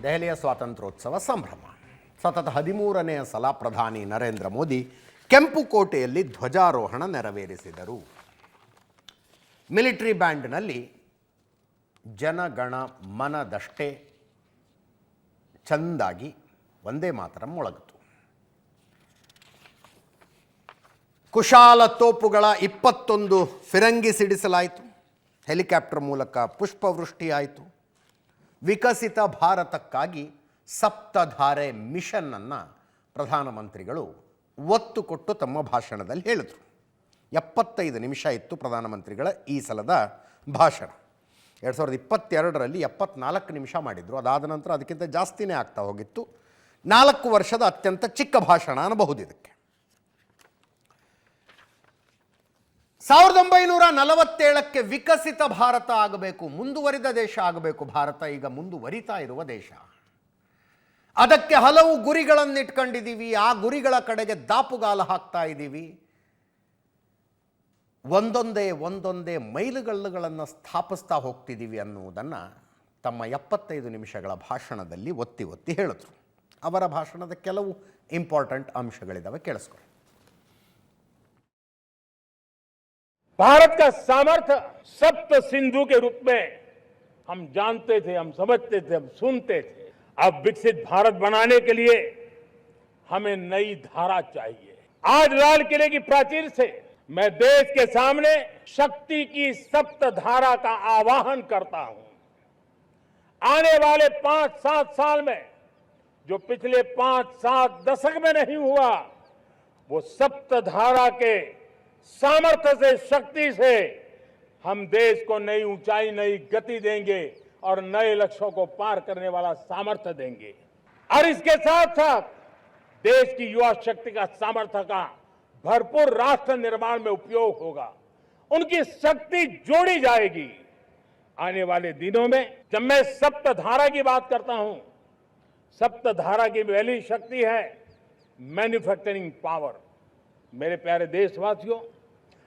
ದೆಹಲಿಯ ಸ್ವಾತಂತ್ರ್ಯೋತ್ಸವ ಸಂಭ್ರಮ. ಸತತ 13ನೇ ಸಲ ಪ್ರಧಾನಿ ನರೇಂದ್ರ ಮೋದಿ ಕೆಂಪುಕೋಟೆಯಲ್ಲಿ ಧ್ವಜಾರೋಹಣ ನೆರವೇರಿಸಿದರು. ಮಿಲಿಟರಿ ಬ್ಯಾಂಡ್ನಲ್ಲಿ ಜನಗಣ ಮನದಷ್ಟೇ ಚಂದಾಗಿ ವಂದೇ ಮಾತರಂ ಮೊಳಗಿತು. ಕುಶಾಲ ತೋಪುಗಳ 21 ಫಿರಂಗಿ ಸಿಡಿಸಲಾಯಿತು. ಹೆಲಿಕಾಪ್ಟರ್ ಮೂಲಕ ಪುಷ್ಪವೃಷ್ಟಿಯಾಯಿತು. ವಿಕಸಿತ ಭಾರತಕ್ಕಾಗಿ ಸಪ್ತಧಾರೆ ಮಿಷನ್ನನ್ನು ಪ್ರಧಾನಮಂತ್ರಿಗಳು ಒತ್ತು ಕೊಟ್ಟು ತಮ್ಮ ಭಾಷಣದಲ್ಲಿ ಹೇಳಿದರು. 75 ನಿಮಿಷ ಇತ್ತು ಪ್ರಧಾನಮಂತ್ರಿಗಳ ಈ ಸಲದ ಭಾಷಣ. 2022ರಲ್ಲಿ 74 ನಿಮಿಷ ಮಾಡಿದರು. ಅದಾದ ನಂತರ ಅದಕ್ಕಿಂತ ಜಾಸ್ತಿನೇ ಆಗ್ತಾ ಹೋಗಿತ್ತು. 4 ವರ್ಷದ ಅತ್ಯಂತ ಚಿಕ್ಕ ಭಾಷಣ ಅನ್ನಬಹುದು ಇದಕ್ಕೆ. 1947ಕ್ಕೆ ವಿಕಸಿತ ಭಾರತ ಆಗಬೇಕು, ಮುಂದುವರಿದ ದೇಶ ಆಗಬೇಕು. ಭಾರತ ಈಗ ಮುಂದುವರಿತಾ ಇರುವ ದೇಶ. ಅದಕ್ಕೆ ಹಲವು ಗುರಿಗಳನ್ನು ಇಟ್ಕೊಂಡಿದ್ದೀವಿ. ಆ ಗುರಿಗಳ ಕಡೆಗೆ ದಾಪುಗಾಲ ಹಾಕ್ತಾ ಇದ್ದೀವಿ. ಒಂದೊಂದೇ ಮೈಲುಗಲ್ಲುಗಳನ್ನು ಸ್ಥಾಪಿಸ್ತಾ ಹೋಗ್ತಿದ್ದೀವಿ ಅನ್ನುವುದನ್ನು ತಮ್ಮ 75 ನಿಮಿಷಗಳ ಭಾಷಣದಲ್ಲಿ ಒತ್ತಿ ಹೇಳಿದ್ರು. ಅವರ ಭಾಷಣದ ಕೆಲವು ಇಂಪಾರ್ಟೆಂಟ್ ಅಂಶಗಳಿದ್ದಾವೆ, ಕೇಳಿಸ್ಕೊಳ್ಳಿ. भारत का सामर्थ्य सप्त सिंधु के रूप में हम जानते थे, हम समझते थे, हम सुनते थे. अब विकसित भारत बनाने के लिए हमें नई धारा चाहिए. आज लाल किले की प्राचीर से मैं देश के सामने शक्ति की सप्त धारा का आह्वान करता हूं. आने वाले 5-7 साल में जो पिछले 5-7 दशक में नहीं हुआ, वो सप्त धारा के सामर्थ्य से, शक्ति से हम देश को नई ऊंचाई, नई गति देंगे और नए लक्ष्यों को पार करने वाला सामर्थ्य देंगे. और इसके साथ साथ देश की युवा शक्ति का सामर्थ्य का भरपूर राष्ट्र निर्माण में उपयोग होगा. उनकी शक्ति जोड़ी जाएगी. आने वाले दिनों में जब मैं सप्तधारा की बात करता हूं, सप्तधारा की पहली शक्ति है मैन्युफैक्चरिंग पावर. मेरे प्यारे देशवासियों,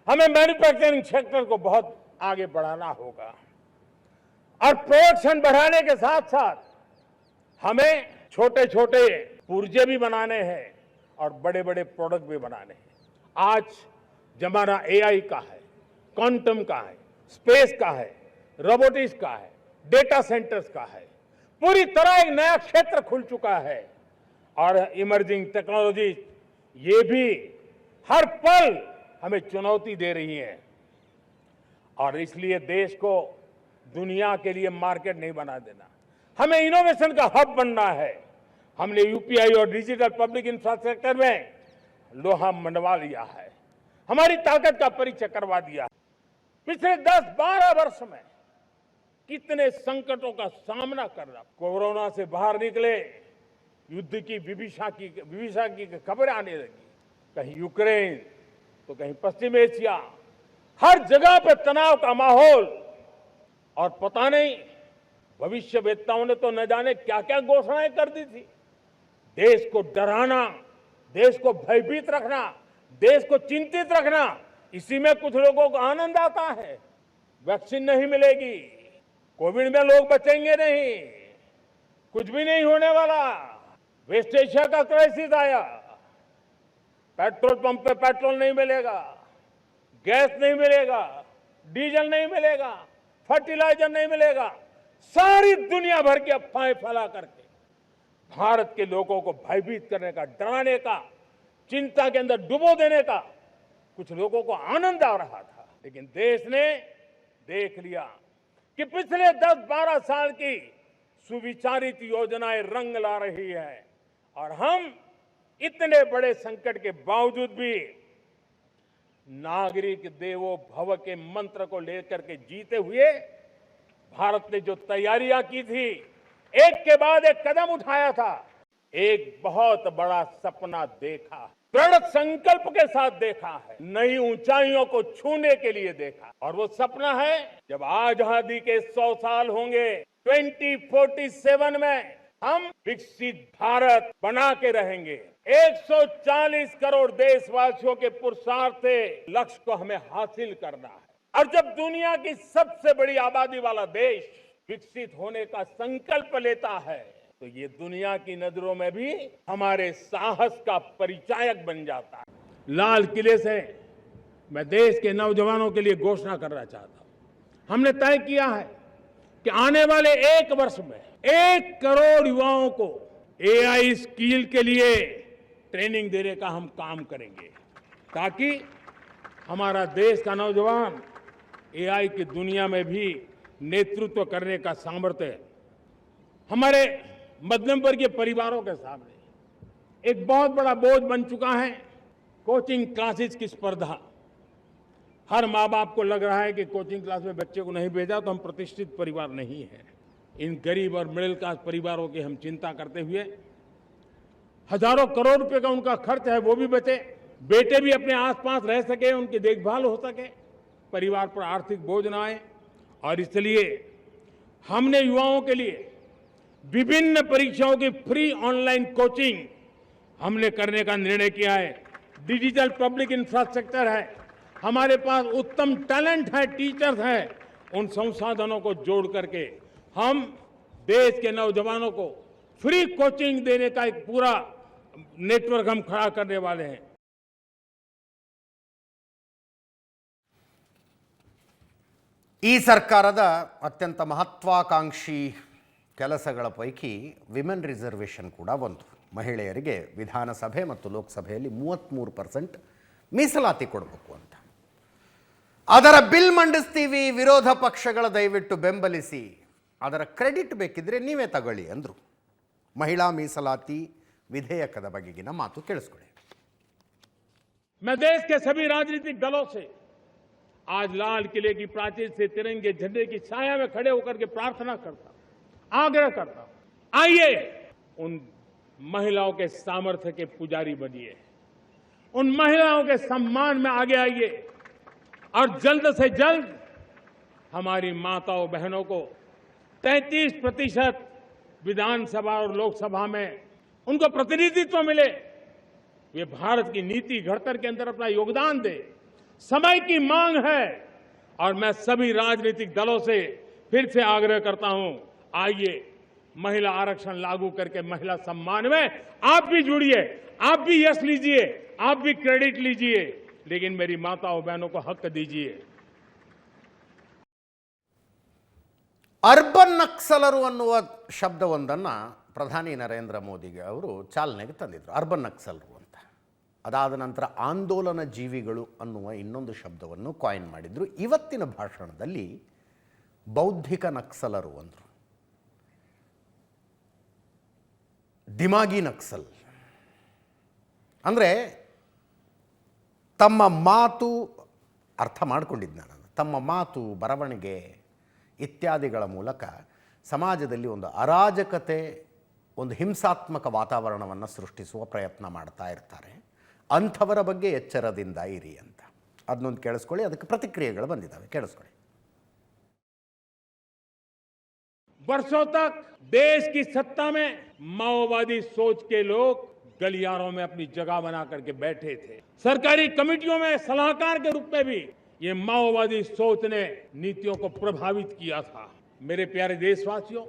हमें मैन्युफैक्चरिंग सेक्टर को बहुत आगे बढ़ाना होगा और प्रोडक्शन बढ़ाने के साथ साथ हमें छोटे छोटे पुर्जे भी बनाने हैं और बड़े बड़े प्रोडक्ट भी बनाने हैं. आज जमाना एआई का है, क्वांटम का है, स्पेस का है, रोबोटिक्स का है, डेटा सेंटर्स का है. पूरी तरह एक नया क्षेत्र खुल चुका है और इमर्जिंग टेक्नोलॉजी ये भी हर पल हमें चुनौती दे रही है. और इसलिए देश को दुनिया के लिए मार्केट नहीं बना देना, हमें इनोवेशन का हब बनना है. हमने यूपीआई और डिजिटल पब्लिक इंफ्रास्ट्रक्चर में लोहा मनवा लिया है, हमारी ताकत का परिचय करवा दिया. पिछले 10-12 वर्ष में कितने संकटों का सामना करना. कोरोना से बाहर निकले, युद्ध की विभीषा की खबरें आने लगी. कहीं यूक्रेन तो कहीं पश्चिम एशिया, हर जगह पे तनाव का माहौल. और पता नहीं भविष्यवेत्ताओं ने तो न जाने क्या क्या घोषणाएं कर दी थी. देश को डराना, देश को भयभीत रखना, देश को चिंतित रखना, इसी में कुछ लोगों को आनंद आता है. वैक्सीन नहीं मिलेगी, कोविड में लोग बचेंगे नहीं, कुछ भी नहीं होने वाला. वेस्ट एशिया का क्राइसिस आया, पेट्रोल पंप पे पेट्रोल नहीं मिलेगा, गैस नहीं मिलेगा, डीजल नहीं मिलेगा, फर्टिलाइजर नहीं मिलेगा. सारी दुनिया भर की अफवाहें फैला करके भारत के लोगों को भयभीत करने का, डराने का, चिंता के अंदर डुबो देने का कुछ लोगों को आनंद आ रहा था. लेकिन देश ने देख लिया कि पिछले 10-12 साल की सुविचारित योजनाएं रंग ला रही है और हम इतने बड़े संकट के बावजूद भी नागरिक देवो भव के मंत्र को लेकर के जीते हुए भारत ने जो तैयारियां की थी, एक के बाद एक कदम उठाया था, एक बहुत बड़ा सपना देखा, दृढ़ संकल्प के साथ देखा है, नई ऊंचाइयों को छूने के लिए देखा. और वो सपना है जब आजादी के 100 साल होंगे, 2047 में हम विकसित भारत बना के रहेंगे. 140 करोड़ देशवासियों के पुरुषार्थ से लक्ष्य को हमें हासिल करना है. और जब दुनिया की सबसे बड़ी आबादी वाला देश विकसित होने का संकल्प लेता है, तो ये दुनिया की नजरों में भी हमारे साहस का परिचायक बन जाता है। लाल किले से मैं देश के नौजवानों के लिए घोषणा करना चाहता हूं। हमने तय किया है कि आने वाले 1 वर्ष में 1 करोड़ युवाओं को एआई स्किल के लिए ट्रेनिंग देने का हम काम करेंगे, ताकि हमारा देश का नौजवान एआई की दुनिया में भी नेतृत्व करने का सामर्थ्य हमारे मध्यम वर्गीय परिवारों के सामने एक बहुत बड़ा बोझ बन चुका है। कोचिंग क्लासेस की स्पर्धा, हर माँ बाप को लग रहा है कि कोचिंग क्लास में बच्चे को नहीं भेजा तो हम प्रतिष्ठित परिवार नहीं है। इन गरीब और मिडिल क्लास परिवारों की हम चिंता करते हुए हजारों करोड़ रुपए का उनका खर्च है वो भी बचे, बेटे भी अपने आसपास रह सके, उनकी देखभाल हो सके, परिवार पर आर्थिक बोझ न आए। और इसलिए हमने युवाओं के लिए विभिन्न परीक्षाओं की फ्री ऑनलाइन कोचिंग हमने करने का निर्णय किया है। डिजिटल पब्लिक इंफ्रास्ट्रक्चर है, हमारे पास उत्तम टैलेंट है, टीचर्स हैं, उन संसाधनों को जोड़ करके हम देश के नौजवानों को फ्री कोचिंग देने का एक पूरा नेटवर्क हम खड़ा करने वाले हैं। ಈ ಸರ್ಕಾರದ ಅತ್ಯಂತ ಮಹತ್ವಾಕಾಂಕ್ಷಿ ಕೆಲಸಗಳ ಪೈಕಿ ವಿಮೆನ್ ರಿಸರ್ವೇಷನ್ ಕೂಡ ಒಂದು. ಮಹಿಳೆಯರಿಗೆ ವಿಧಾನಸಭೆ ಮತ್ತು ಲೋಕಸಭೆಯಲ್ಲಿ 33% ಮೀಸಲಾತಿ ಕೊಡಬೇಕು ಅಂತ. ಅದರ ಬಿಲ್ ಮಂಡಿಸ್ತೀವಿ, ವಿರೋಧ ಪಕ್ಷಗಳ ದಯವಿಟ್ಟು ಬೆಂಬಲಿಸಿ, ಅದರ ಕ್ರೆಡಿಟ್ ಬೇಕಿದ್ರೆ ನೀವೇ ತಗೊಳ್ಳಿ ಅಂದರು. ಮಹಿಳಾ ಮೀಸಲಾತಿ ವಿಧೇಯಕದ ಬಗೆಗಿನ ಮಾತು ಕೇಳಿಸ್ಕೊಳ್ಳಿ. मैं देश के सभी राजनीतिक दलों से आज लाल किले की प्राचीर से तिरंगे झंडे की छाया में खड़े होकर के प्रार्थना करता हूं, आग्रह करता हूं, आइए उन महिलाओं के सामर्थ्य के पुजारी बनिए, उन महिलाओं के सम्मान में आगे आइए और जल्द से जल्द हमारी माताओं बहनों को 33% विधानसभा और लोकसभा में उनको प्रतिनिधित्व मिले। वे भारत की नीति घड़तर के अंदर अपना योगदान दे। समय की मांग है और मैं सभी राजनीतिक दलों से फिर से आग्रह करता हूं, आइए महिला आरक्षण लागू करके महिला सम्मान में आप भी जुड़िए, आप भी यश लीजिए, आप भी क्रेडिट लीजिए, लेकिन मेरी माताओं बहनों को हक दीजिए। ಅರ್ಬನ್ ನಕ್ಸಲರು ಅನ್ನುವ ಶಬ್ದವೊಂದನ್ನು ಪ್ರಧಾನಿ ನರೇಂದ್ರ ಮೋದಿ ಅವರು ಚಾಲನೆಗೆ ತಂದಿದ್ರು, ಅರ್ಬನ್ ನಕ್ಸಲರು ಅಂತ. ಅದಾದ ನಂತರ ಆಂದೋಲನ ಜೀವಿಗಳು ಅನ್ನುವ ಇನ್ನೊಂದು ಶಬ್ದವನ್ನು ಕಾಯಿನ್ ಮಾಡಿದ್ರು. ಇವತ್ತಿನ ಭಾಷಣದಲ್ಲಿ ಬೌದ್ಧಿಕ ನಕ್ಸಲರು ಅಂದರು, ದಿಮಾಗಿ ನಕ್ಸಲ್ ಅಂದರೆ ತಮ್ಮ ಮಾತು, ಅರ್ಥ ಮಾಡ್ಕೊಂಡಿದ್ದು ನಾನು, ತಮ್ಮ ಮಾತು, ಬರವಣಿಗೆ ಇತ್ಯಾದಿಗಳ ಮೂಲಕ ಸಮಾಜದಲ್ಲಿ ಒಂದು ಅರಾಜಕತೆ, ಒಂದು ಹಿಂಸಾತ್ಮಕ ವಾತಾವರಣವನ್ನು ಸೃಷ್ಟಿಸುವ ಪ್ರಯತ್ನ ಮಾಡ್ತಾ ಇರ್ತಾರೆ. ಅಂಥವರ ಬಗ್ಗೆ ಎಚ್ಚರದಿಂದ ಇರಿ ಅಂತ. ಅದನ್ನೊಂದು ಕೇಳಿಸ್ಕೊಳ್ಳಿ, ಅದಕ್ಕೆ ಪ್ರತಿಕ್ರಿಯೆಗಳು ಬಂದಿದ್ದಾವೆ, ಕೇಳಿಸ್ಕೊಳ್ಳಿ. वर्षों तक देश की सत्ता में माओवादी सोच के लोग गलियारों में अपनी जगह बना करके बैठे थे। सरकारी कमेटियों में सलाहकार के रूप में भी ये माओवादी सोच ने नीतियों को प्रभावित किया था। मेरे प्यारे देशवासियों,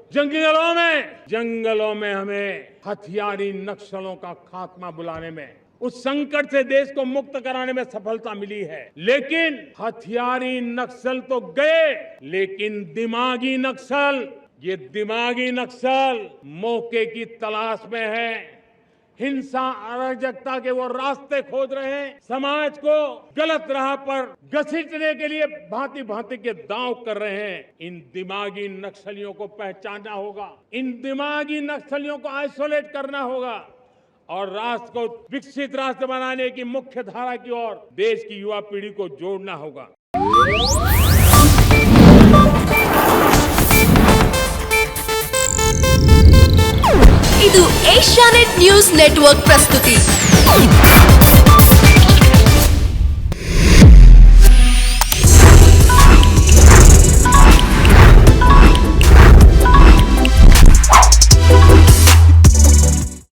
जंगलों में हमें हथियारी नक्सलों का खात्मा बुलाने में, उस संकट से देश को मुक्त कराने में सफलता मिली है। लेकिन हथियारी नक्सल तो गए, लेकिन दिमागी नक्सल, ये दिमागी नक्सल मौके की तलाश में है, हिंसा अराजकता के वो रास्ते खोज रहे हैं, समाज को गलत राह पर घसीटने के लिए भांति भांति के दांव कर रहे हैं। इन दिमागी नक्सलियों को पहचानना होगा, इन दिमागी नक्सलियों को आइसोलेट करना होगा और राष्ट्र को विकसित राष्ट्र बनाने की मुख्य धारा की ओर देश की युवा पीढ़ी को जोड़ना होगा। ಇದು ಏಷ್ಯಾನೆಟ್ ನ್ಯೂಸ್ ನೆಟ್ವರ್ಕ್ ಪ್ರಸ್ತುತಿ.